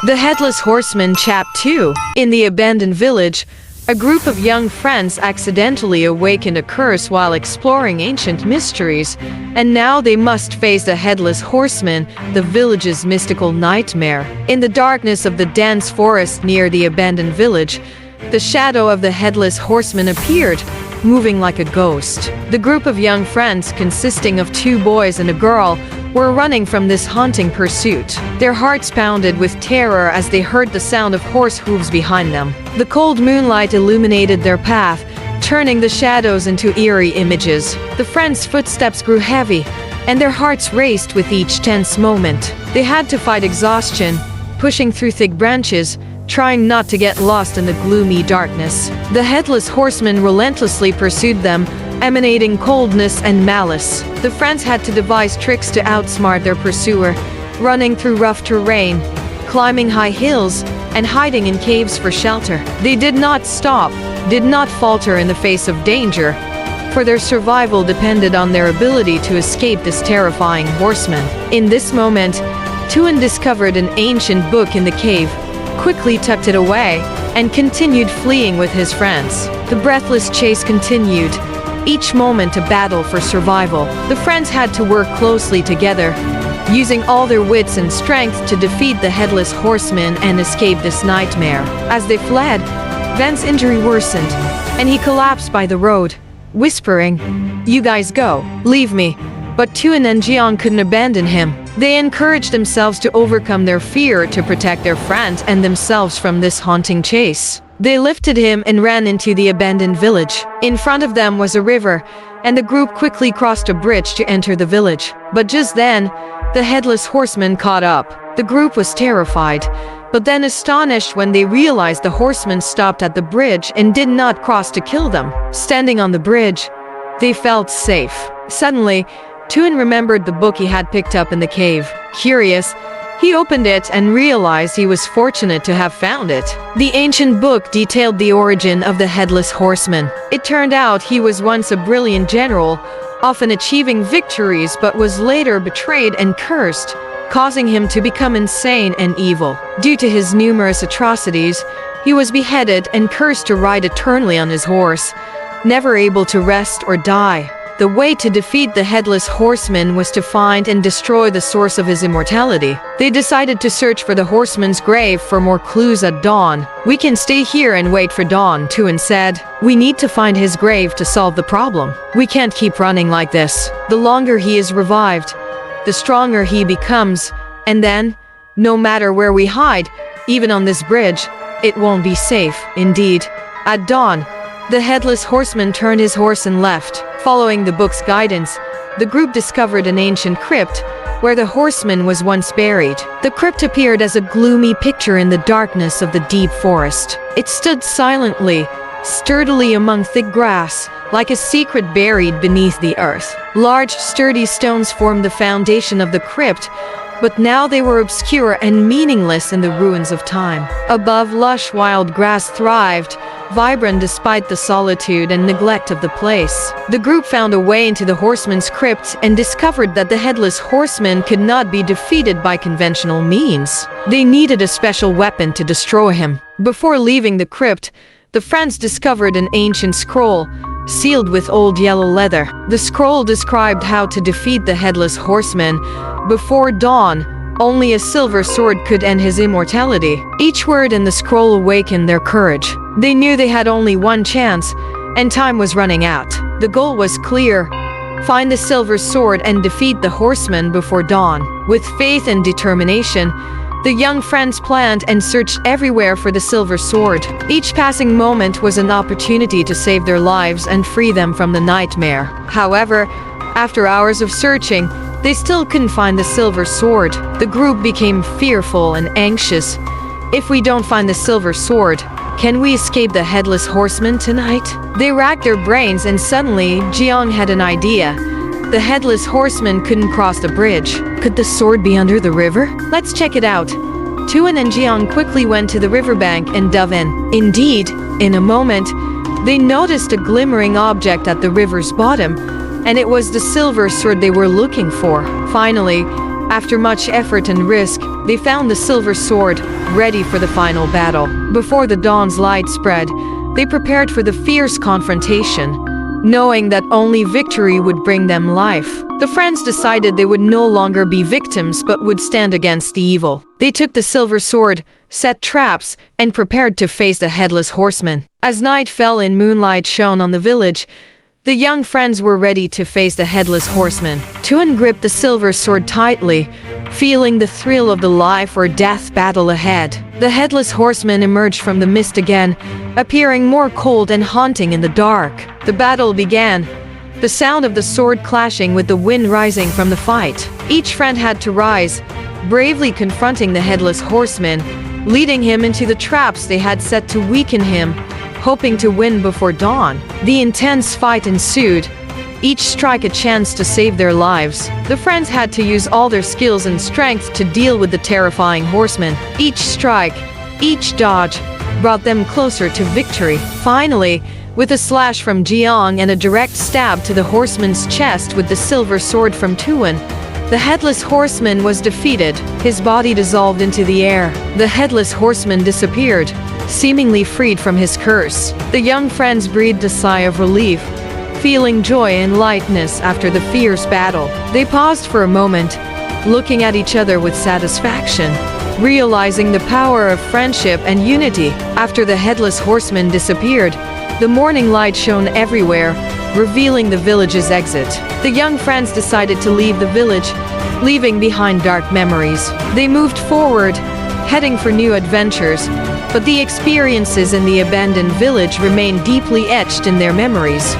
The Headless Horseman Chap 2. In the abandoned village, a group of young friends accidentally awakened a curse while exploring ancient mysteries, and now they must face the Headless Horseman, the village's mystical nightmare. In the darkness of the dense forest near the abandoned village, the shadow of the Headless Horseman appeared, moving like a ghost. The group of young friends, consisting of 2 boys and a girl, were running from this haunting pursuit. Their hearts pounded with terror as they heard the sound of horse hooves behind them. The cold moonlight illuminated their path, turning the shadows into eerie images. The friends' footsteps grew heavy, and their hearts raced with each tense moment. They had to fight exhaustion, pushing through thick branches, trying not to get lost in the gloomy darkness. The Headless Horseman relentlessly pursued them, emanating coldness and malice. The friends had to devise tricks to outsmart their pursuer, running through rough terrain, climbing high hills, and hiding in caves for shelter. They did not stop, did not falter in the face of danger, for their survival depended on their ability to escape this terrifying horseman. In this moment, Tuan discovered an ancient book in the cave, quickly tucked it away, and continued fleeing with his friends. The breathless chase continued, each moment a battle for survival. The friends had to work closely together, using all their wits and strength to defeat the Headless Horseman and escape this nightmare. As they fled, Ven's injury worsened, and he collapsed by the road, whispering, "You guys go, leave me." But Tuan and Jiang couldn't abandon him. They encouraged themselves to overcome their fear to protect their friend and themselves from this haunting chase. They lifted him and ran into the abandoned village. In front of them was a river, and the group quickly crossed a bridge to enter the village. But just then, the Headless Horseman caught up. The group was terrified, but then astonished when they realized the horseman stopped at the bridge and did not cross to kill them. Standing on the bridge, they felt safe. Suddenly, Tuan remembered the book he had picked up in the cave. Curious, he opened it and realized he was fortunate to have found it. The ancient book detailed the origin of the Headless Horseman. It turned out he was once a brilliant general, often achieving victories, but was later betrayed and cursed, causing him to become insane and evil. Due to his numerous atrocities, he was beheaded and cursed to ride eternally on his horse, never able to rest or die. The way to defeat the Headless Horseman was to find and destroy the source of his immortality. They decided to search for the horseman's grave for more clues at dawn. "We can stay here and wait for dawn," Tuan said. "We need to find his grave to solve the problem. We can't keep running like this. The longer he is revived, the stronger he becomes, and then, no matter where we hide, even on this bridge, it won't be safe." Indeed, at dawn, the Headless Horseman turned his horse and left. Following the book's guidance, the group discovered an ancient crypt where the horseman was once buried. The crypt appeared as a gloomy picture in the darkness of the deep forest. It stood silently, sturdily among thick grass, like a secret buried beneath the earth. Large, sturdy stones formed the foundation of the crypt, but now they were obscure and meaningless in the ruins of time. Above, lush wild grass thrived, vibrant despite the solitude and neglect of the place. The group found a way into the horseman's crypt and discovered that the Headless Horseman could not be defeated by conventional means. They needed a special weapon to destroy him. Before leaving the crypt, the friends discovered an ancient scroll, sealed with old yellow leather. The scroll described how to defeat the Headless Horseman. Before dawn, only a silver sword could end his immortality. Each word in the scroll awakened their courage. They knew they had only one chance, and time was running out. The goal was clear: find the silver sword and defeat the horseman before dawn. With faith and determination, the young friends planned and searched everywhere for the silver sword. Each passing moment was an opportunity to save their lives and free them from the nightmare. However, after hours of searching, they still couldn't find the silver sword. The group became fearful and anxious. "If we don't find the silver sword, can we escape the Headless Horseman tonight?" They racked their brains, and suddenly, Jiang had an idea. The Headless Horseman couldn't cross the bridge. Could the sword be under the river? "Let's check it out." Tuan and Jiang quickly went to the riverbank and dove in. Indeed, in a moment, they noticed a glimmering object at the river's bottom, and it was the silver sword they were looking for. Finally, After much effort and risk, they found the silver sword, ready for the final battle. Before the dawn's light spread, they prepared for the fierce confrontation, knowing that only victory would bring them life. The friends decided they would no longer be victims but would stand against the evil. They took the silver sword, set traps, and prepared to face the Headless Horseman. As night fell and moonlight shone on the village, the young friends were ready to face the Headless Horseman. Tuan gripped the silver sword tightly, feeling the thrill of the life or death battle ahead. The Headless Horseman emerged from the mist again, appearing more cold and haunting in the dark. The battle began, the sound of the sword clashing with the wind rising from the fight. Each friend had to rise, bravely confronting the Headless Horseman, leading him into the traps they had set to weaken him, hoping to win before dawn. The intense fight ensued, each strike a chance to save their lives. The friends had to use all their skills and strength to deal with the terrifying horseman. Each strike, each dodge, brought them closer to victory. Finally, with a slash from Jiang and a direct stab to the horseman's chest with the silver sword from Tuan, the Headless Horseman was defeated. His body dissolved into the air. The Headless Horseman disappeared, seemingly freed from his curse. The young friends breathed a sigh of relief, feeling joy and lightness after the fierce battle. They paused for a moment, looking at each other with satisfaction, realizing the power of friendship and unity. After the Headless Horseman disappeared, the morning light shone everywhere, revealing the village's exit. The young friends decided to leave the village, leaving behind dark memories. They moved forward, heading for new adventures, but the experiences in the abandoned village remained deeply etched in their memories.